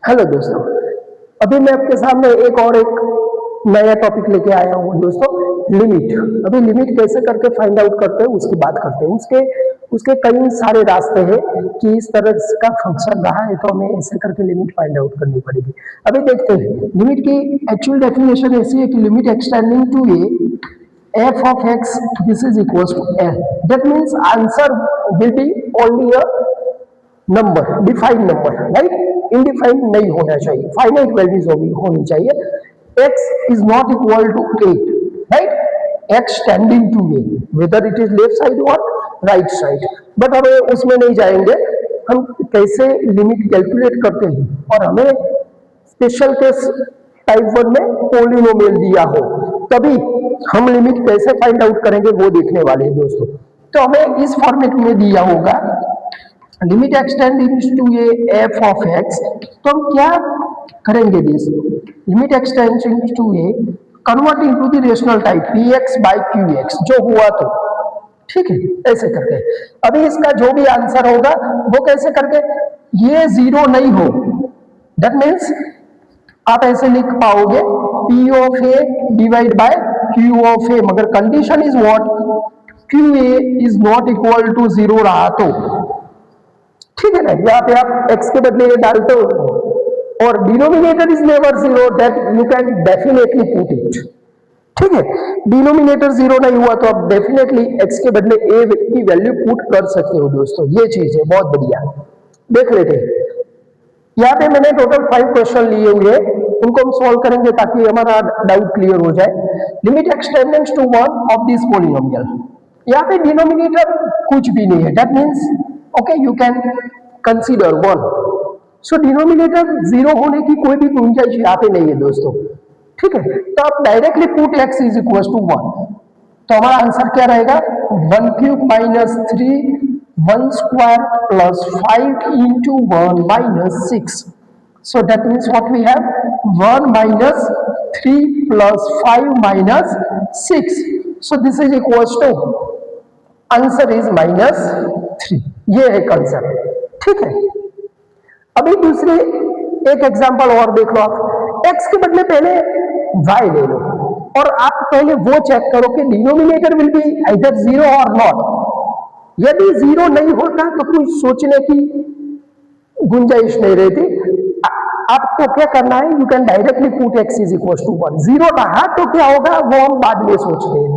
Hello दोस्तों, अभी मैं आपके सामने एक नया टॉपिक लेके आया हूँ दोस्तों। लिमिट। अभी लिमिट कैसे करके फाइंड आउट करते हैं उसकी बात करते हैं। उसके उसके कई सारे रास्ते हैं कि इस तरह का फंक्शन रहा है तो हमें ऐसे करके लिमिट फाइंड आउट करनी पड़ेगी। अभी देखते हैं लिमिट की एक्चुअल डेफिनेशन ऐसी है कि limit x tending to a f of x this is equals to l. That means answer will be only a number, defined number, right. Undefined नहीं होना चाहिए, फाइनाइट वैल्यूज होनी चाहिए। x is not equal to 8, right. x tending to a, whether it is left side और right side. But हमें उसमें नहीं जाएंगे, हम कैसे लिमिट कैलकुलेट करते हैं और हमें स्पेशल केस टाइप 1 में पॉलिनोमियल दिया हो तभी हम लिमिट कैसे फाइंड आउट करेंगे वो देखने वाले हैं दोस्तों। तो हमें इस फॉर्मेट में दिया होगा limit x tending to a f of x. तो हम क्या करेंगे दोस्तों, limit x tending to a converting to the rational type p x by q x जो हुआ तो ठीक है, ऐसे करके। अभी इसका जो भी आंसर होगा वो कैसे करके ये जीरो नहीं हो, दैट मीन्स आप ऐसे लिख पाओगे p of a divide by q of a, मगर condition is what, q a is not equal to zero रहा तो ठीक है ना। यहाँ पे आप x के बदले ये डालते हो और denominator is never zero, that you can definitely put it. ठीक है, डिनोमिनेटर जीरो नहीं हुआ तो आप डेफिनेटली x के बदले a की वैल्यू पुट कर सकते हो दोस्तों। ये चीज है, बहुत बढ़िया। देख लेते हैं, यहाँ पे मैंने टोटल 5 क्वेश्चन लिए हुए हैं, उनको हम सॉल्व करेंगे ताकि हमारा डाउट क्लियर हो जाए। Limit x tends to one of this polynomial, यहाँ पे डिनोमिनेटर कुछ भी नहीं है, that means okay you can consider one. So denominator zero होने की कोई भी गुंजाइश यहाँ पे नहीं है दोस्तों। ठीक है, तो आप directly put x is equal to 1, तो हमारा आंसर क्या रहेगा 1 cube minus 3 1 square plus 5 into 1 minus 6. So that means what we have 1 minus 3 plus 5 minus 6. So this is equals to answer is -3। ये है कंसेप्ट। ठीक है, अभी दूसरी एक एग्जांपल और देख लो आप। x के बदले पहले y ले लो और आप पहले वो चेक करो कि denominator will be either zero और नॉट। यदि जीरो नहीं होता तो कोई सोचने की गुंजाइश नहीं रहती। आपको क्या करना है, you can directly put x is equal to 1। Zero रहा तो क्या होगा वो हम बाद में सोचते हैं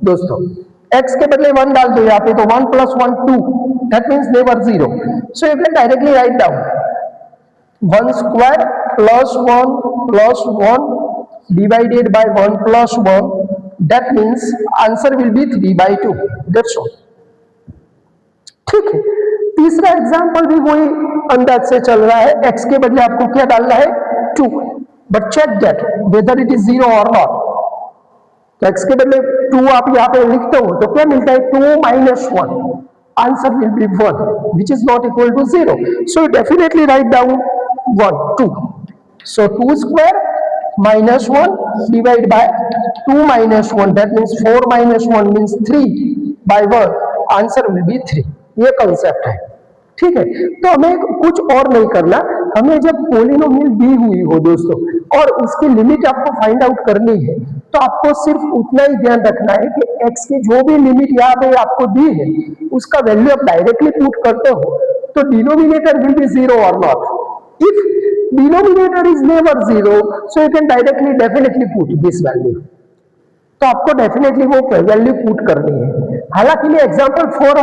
दोस्तों। x के बदले 1 डाल दो यहाँ पे, तो 1 plus 1 2, that means never zero. So you can directly write down 1 square plus 1 divided by 1 plus 1, that means answer will B 3/2। That's all. ठीक है, तीसरा एग्जांपल भी वही अंदाज से चल रहा है। x के बदले आपको क्या डालना है 2, but check that whether it is zero और नॉट। तो x के बदले 2 आप यहाँ पे लिखते हो तो क्या मिलता है 2 minus 1, answer will B 1 which is not equal to 0. So definitely write down 1 2. So 2 square minus 1 divided by 2 minus 1, that means 4 minus 1 means 3/1, answer will B 3। ये कंसेप्ट है। ठीक है, तो हमें कुछ और नहीं करना, हमें जब पॉलिनोमियल दी हुई हो दोस्तों और उसकी लिमिट आपको फाइंड आउट करनी है तो आपको सिर्फ उतना ही ध्यान रखना है कि x की जो भी लिमिट यहाँ पे आपको दी है उसका वैल्यू आप डायरेक्टली पुट करते हो तो डिनोमिनेटर विल बी जीरो और not. If denominator is never zero so you can directly definitely put this value, तो आपको डेफिनेटली वो वैल्यू पुट करनी है। हालांकि मैं एग्जांपल 4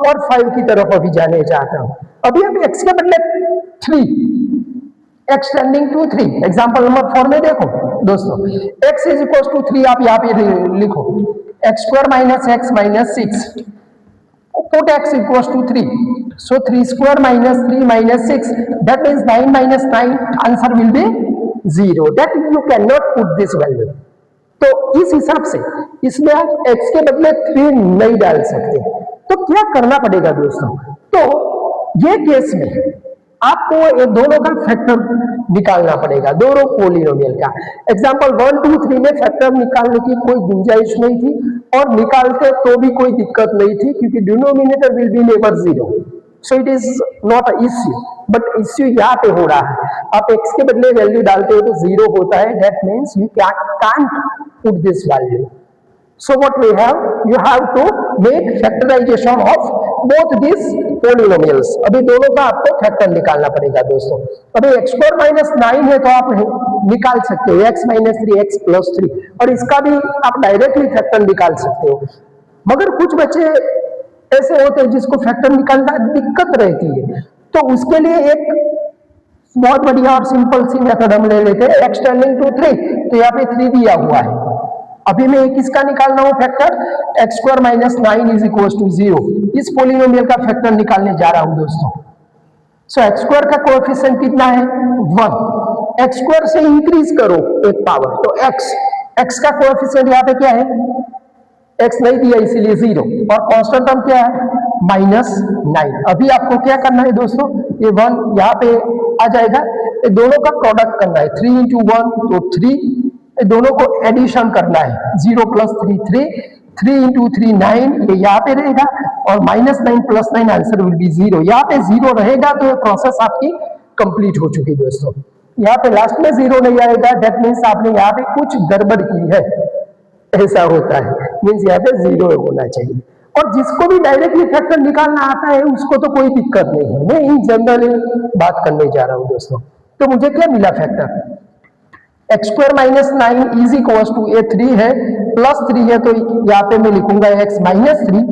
और 5 की तरफ अभी जाने चाहता हूं। अभी हम x के बदले 3 एक्सटेंडिंग टू 3, एग्जांपल नंबर 4 में देखो दोस्तों, x इज इक्वल टू 3 आप यहाँ पे लिखो, x square minus x minus 6, put x equal to 3, so 3 square minus 3 minus 6, that means 9 minus 9, answer will be 0, that you can not put this value. तो इस हिसाब से इसमें आप x के बदले 3 नहीं डाल सकते, तो क्या करना पड़ेगा दोस्तों, तो ये केस में आपको ये दोनों का फैक्टर निकालना पड़ेगा, दोनों पॉलिनोमियल का। एग्जांपल 1 2 3 में फैक्टर निकालने की कोई गुंजाइश नहीं थी और निकालते तो भी कोई दिक्कत नहीं थी क्योंकि denominator will be never zero. So it is not a issue, but issue यहाँ पे हो रहा है। आप x के बदले वैल्यू डालते हो तो 0 होता है, that means you can't put this value. So what we have, you have to make factorization of both these polynomials. अभी दोनों का आपको फैक्टर निकालना पड़ेगा दोस्तों। अभी x स्क्वायर माइनस 9 है तो आप निकाल सकते हो x माइनस 3 x प्लस 3, और इसका भी आप डायरेक्टली फैक्टर निकाल सकते हो। मगर कुछ बच्चे ऐसे होते हैं जिसको फैक्टर निकालना दिक्कत रहती है, तो उसके लिए एक बहुत बढ़िया और सिंपल सी मेथड हम ले लेते हैं, x टेंडिंग टू 3, तो यहाँ पे 3 दिया हुआ है। अभी मैं किसका निकालना हूं factor, x square minus 9 is equal to 0, इस पोलिनोमियल का फैक्टर निकालने जा रहा हूं दोस्तों। सो एक्स स्क्वायर का कोएफिशिएंट कितना है 1, एक्स स्क्वायर से इंक्रीज करो एक पावर, तो एक्स का कोएफिशिएंट यहाँ पे क्या है, एक्स नहीं दिया इसीलिए 0, और कांस्टेंट टर्म क्या है -9। अभी आपको क्या करना है दोस्तों, ये 1 यहाँ पे आ जाएगा, ये दोनों का प्रोडक्ट करना है, 3 into 1 तो 3, ये दोनों को एडिशन करना है, 0 + 3 3 into 3 9, ये यहाँ पे रहेगा, और -9 + 9 आंसर विल बी 0। यहाँ पे 0 रहेगा तो ये प्रोसेस आपकी कंप्लीट हो चुकी दोस्तों। यहाँ पे लास्ट में 0 नहीं आएगा, दैट मीन्स आपने यहाँ पे कुछ गड़बड़ की है, ऐसा होता है, मीन्स यहाँ पे 0 होना चाहिए। और जिसको भी डायरेक्टली फैक्टर निकालना आता है उसको तो कोई दिक्कत नहीं है, मैं इन जनरल बात करने जा रहा हूँ दोस्तों। तो मुझे क्या मिला factor, x square minus 9 is equal to, ये 3 है प्लस 3 है, तो यहाँ पे मैं लिखूंगा एक्स माइनस 3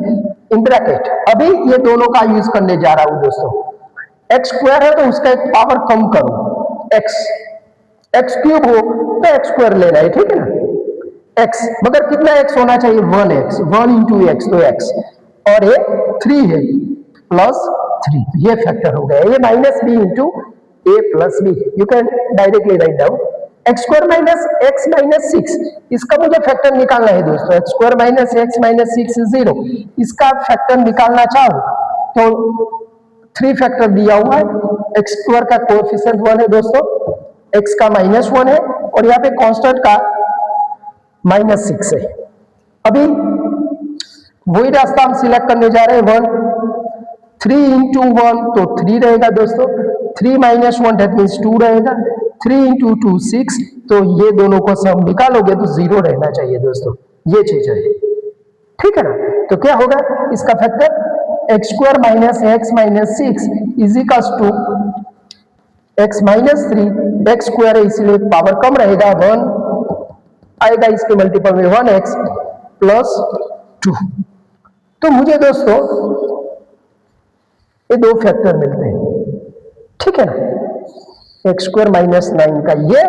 इन ब्रैकेट। अभी ये दोनों का यूज करने जा रहा हूँ दोस्तों। एक्स स्क्वायर है तो उसका एक पावर कम करो, एक्स क्यूब हो तो एक्स स्क्वायर लेना है, ठीक है ना, एक्स, मगर कितना एक्स होना चाहिए 1x, 1 into x तो x, और ये 3 है प्लस 3, ये फैक्टर हो गया, ये minus B into A plus B, you can directly write down x square minus x minus 6, इसका मुझे फैक्टर निकालना है दोस्तों। X square minus x minus 6 0, इसका फैक्टर निकालना चाहो तो 3 फैक्टर दिया हुआ है, एक्स स्क्वायर का कोएफिशिएंट 1 है दोस्तों, एक्स का -1 है, और यहाँ पे कांस्टेंट का -6 है। अभी वही रास्ता हम सिलेक्ट करने जा रहे हैं, 1 3 into 1 तो 3 रहेगा दोस्तों, 3 - 1 दैट मीन्स 2 रहेगा, 3 into 2 6, तो ये दोनों को सम निकालोगे तो 0 रहना चाहिए दोस्तों, ये चीज है, ठीक है ना। तो क्या होगा इसका factor, x square minus x minus 6 is equal to x minus 3, x square है इसलिए पावर कम रहेगा, 1 आएगा, इसके मल्टीपल में 1x प्लस 2। तो मुझे दोस्तों ये 2 फैक्टर मिलते हैं, ठीक है ना, एक्स स्क्वायर माइनस 9 का ये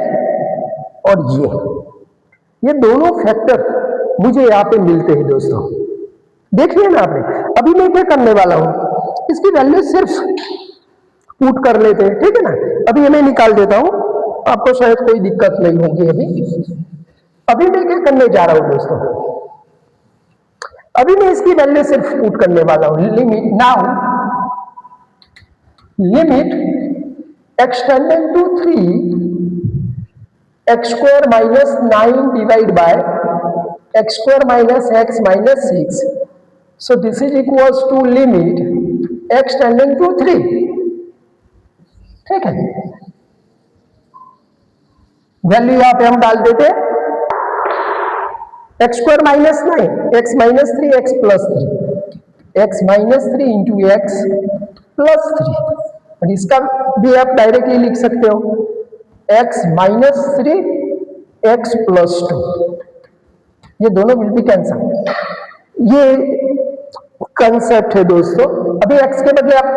और ये दोनों फैक्टर मुझे यहाँ पे मिलते हैं दोस्तों। देखिए ना आपने, अभी मैं क्या करने वाला हूं, इसकी वैल्यू सिर्फ पुट कर लेते हैं, ठीक है ना। अभी मैं निकाल देता हूं, आपको शायद कोई दिक्कत नहीं होगी। अभी मैं क्या करने जा रहा हूं दोस्तों, अभी मैं इसकी वैल्यू सिर्फ पुट करने वाला हूं, limit now limit x tending to 3 x square minus 9 divide by x square minus x minus 6, so this is equals to limit x tending to 3, ठीक है। वैल्यू यहां पे हम डाल देते हैं, x square minus 9 x minus 3 x plus 3, x minus 3 into x plus 3, और इसका भी आप डायरेक्टली लिख सकते हो, एक्स माइनस 3 एक्स प्लस 2, ये दोनों विल बी कैंसल। ये कंसेप्ट है दोस्तों। अभी एक्स के बदले आप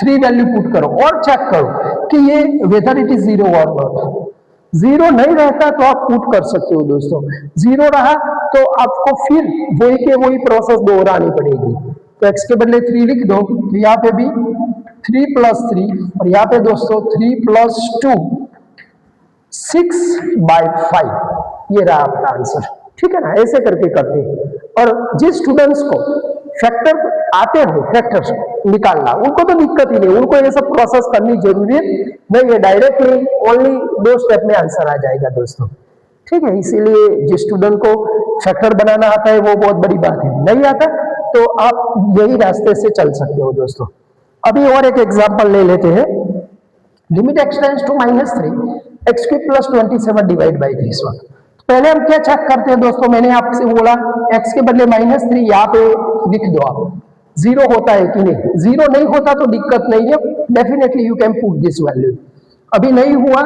3 वैल्यू पुट करो और चेक करो कि ये वेदर इट इज 0 और नॉट। 0 नहीं रहता तो आप पुट कर सकते हो दोस्तों, 0 रहा तो आपको फिर वही के वही प्रोसेस दोहरानी पड़ेगी। तो x के बदले 3 लिख दो, तो यहाँ पे भी 3 + 3, और यहाँ पे दोस्तों 3 + 2 6/5, ये रहा आपका आंसर, ठीक है ना। ऐसे करके करते हैं, और जिस स्टूडेंट्स को फैक्टर आते हो फैक्टर निकालना, उनको तो दिक्कत ही नहीं, उनको ये सब प्रोसेस करनी जरूरी नहीं है, डायरेक्टली ओनली 2 स्टेप में आंसर आ जाएगा दोस्तों, ठीक है। इसीलिए जिस स्टूडेंट को फैक्टर बनाना आता है वो बहुत बड़ी बात है, नहीं आता तो आप यही रास्ते से चल सकते हो दोस्तों। अभी और एक एग्जांपल ले लेते हैं। Limit x tends to -3 x cube plus 27 divide by this one. पहले हम क्या चेक करते हैं दोस्तों, मैंने आपसे बोला x के बदले -3 यहाँ पे लिख दो आप, जीरो होता है कि नहीं। जीरो नहीं होता तो दिक्कत नहीं है, definitely you can put this value. अभी नहीं हुआ,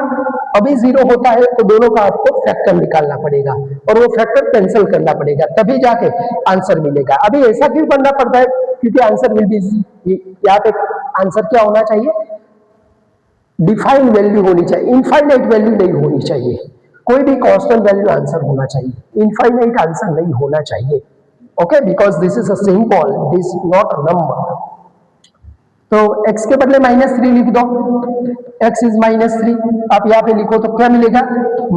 अभी जीरो होता है तो दोनों का आपको फैक्टर निकालना पड़ेगा और वो फैक्टर कैंसिल करना पड़ेगा, तभी जाके आंसर मिलेगा। अभी ऐसा क्यों करना पड़ता है, क्योंकि आंसर विल बी, यहाँ पे आंसर क्या होना चाहिए, डिफाइंड वैल्यू होनी चाहिए, इनफाइनाइट वैल्यू नहीं होनी चाहिए। कोई भी कांस्टेंट वैल्यू आंसर होना चाहिए, इनफाइनाइट आंसर नहीं होना चाहिए। Okay, because this is a symbol, this not a number. तो x के बदले -3 लिख दो, x इज -3, आप यहाँ पे लिखो तो क्या मिलेगा,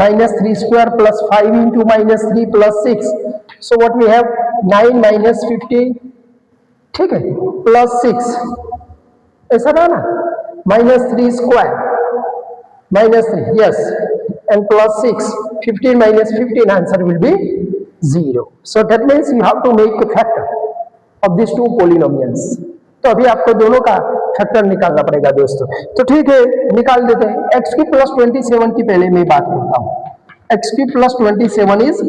-3 square plus 5 into -3 plus 6, so what we have 9 minus 15, ठीक है, प्लस 6, ऐसा था ना, -3 square -3, yes, and plus 6, 15 minus 15, answer will be 0. So that means you have to make a factor of these two polynomials. तो अभी आपको दोनों का फैक्टर निकालना पड़ेगा दोस्तों। तो ठीक है, निकाल देते हैं। x की प्लस 27 की पहले मैं बात करता हूँ। x की प्लस 27 इज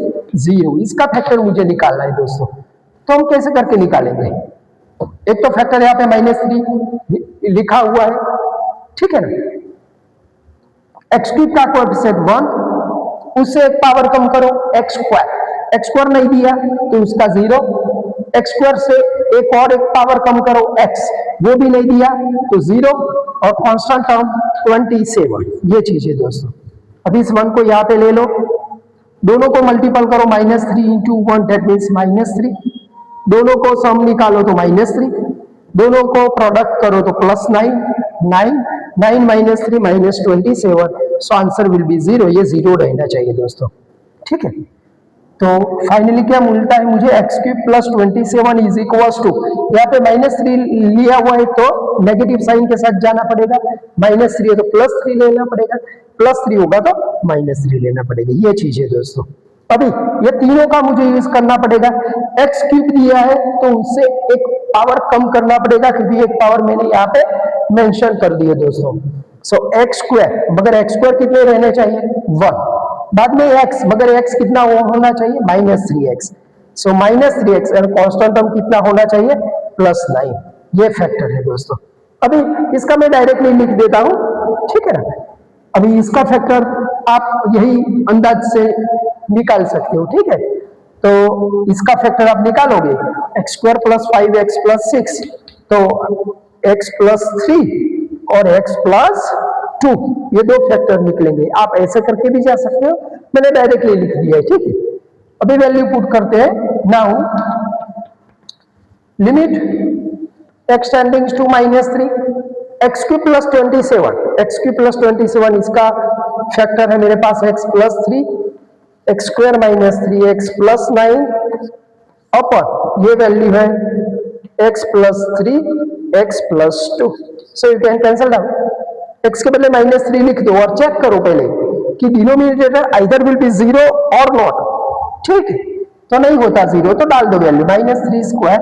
0, इसका फैक्टर मुझे निकालना है दोस्तों। तो हम कैसे करके निकालेंगे, एक तो फैक्टर यहाँ पे -3 लिखा हुआ है, ठीक है ना, एक्स क्यूब का कोएफिशिएंट 1, उससे एक पावर कम करो एक्स स्क्वायर नहीं दिया तो उसका 0, एक्स स्क्वायर से एक और एक पावर कम करो x, वो भी नहीं दिया तो 0, और कांस्टेंट टर्म 27, ये चीज है दोस्तों। अभी इस 1 को यहाँ पे ले लो, दोनों को मल्टीपल करो, -3 इंटू 1 दैट मीन्स -3, दोनों को सम निकालो तो -3, दोनों को प्रोडक्ट करो तो +9, 9 minus 3 -27, so answer will be 0, ये 0 रहना चाहिए दोस्तों, ठीक है। तो फाइनली क्या मिलता है मुझे, x cube plus 27 is equals to, यहाँ पे -3 लिया हुआ है तो नेगेटिव साइन के साथ जाना पड़ेगा, -3 है तो +3 लेना पड़ेगा, +3 होगा तो -3 लेना पड़ेगा, ये चीज है दोस्तों। अभी ये तीनों का मुझे यूज करना पड़ेगा, x क्यूब दिया है तो उससे एक पावर कम करना पड़ेगा, क्योंकि एक पावर मैंने यहाँ पे मेंशन कर दी है दोस्तों। सो x स्क्वायर, मगर x स्क्वायर कितने रहने चाहिए, 1, बाद में x, मगर x कितना होना चाहिए, -3x, सो -3x, और कांस्टेंट टर्म कितना होना चाहिए, +9, ये फैक्टर है दोस्तों। अभी इसका मैं डायरेक्टली लिख देता हूं, ठीक है ना। अभी इसका फैक्टर आप यही अंदाज से निकाल सकते हो, ठीक है। तो इसका फैक्टर आप निकालोगे, x square plus 5x plus 6, तो x प्लस 3 और x प्लस 2, ये दो फैक्टर निकलेंगे। आप ऐसे करके भी जा सकते हो, मैंने डायरेक्टली लिख दिया है, ठीक है। अभी वैल्यू पुट करते हैं। Now limit x tendings to -3, x cube plus 27, x cube plus 27 इसका फैक्टर है मेरे पास x plus 3, x square minus 3x plus 9 upon ये वैल्यू है x plus 3 x plus 2, so you can cancel down, x के बदले -3 लिख दो और चेक करो पहले कि डिनोमिनेटर आइदर विल बी 0 और नॉट, ठीक है। तो नहीं होता 0 तो डाल दो value, -3 square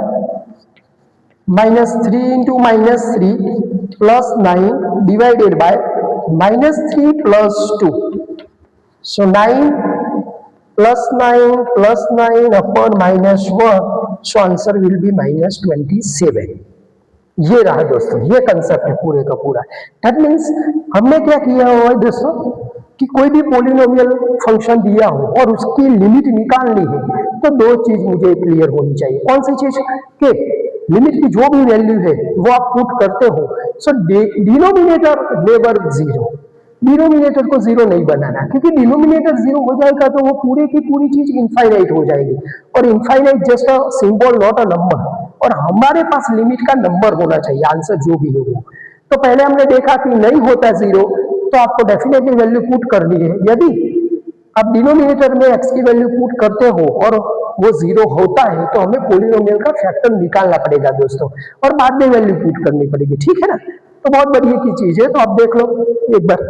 -3 into -3 plus 9 divided by -3 plus 2, so 9 plus 9 upon -1, so answer will B -27। ये रहा दोस्तों, ये कंसेप्ट है पूरे का पूरा। दैट मीन्स हमने क्या किया हुआ है दोस्तों, कि कोई भी पॉलिनोमियल फंक्शन दिया हो और उसकी लिमिट निकालनी है, तो दो चीज मुझे क्लियर होनी चाहिए। कौन सी चीज, कि लिमिट की जो भी वैल्यू है वो आप पुट करते हो, सो डिनोमिनेटर नेवर 0, डिनोमिनेटर को 0 नहीं बनाना, क्योंकि डिनोमिनेटर 0 हो जाएगा तो वो पूरे की पूरी चीज इनफाइनाइट हो जाएगी, और infinite just a symbol not a number, और हमारे पास लिमिट का नंबर होना चाहिए, आंसर जो भी है वो। तो पहले हमने देखा कि नहीं होता 0, तो आपको डेफिनेटली वैल्यू पुट करनी है। यदि आप डिनोमिनेटर में x की वैल्यू पुट करते हो और वो 0 होता है, तो हमें पॉलिनोमियल का फैक्टर निकालना पड़ेगा दोस्तों, और बाद में वैल्यू पुट करनी पड़ेगी, ठीक है ना। तो बहुत बढ़िया की चीज है, तो आप देख लो एक बार।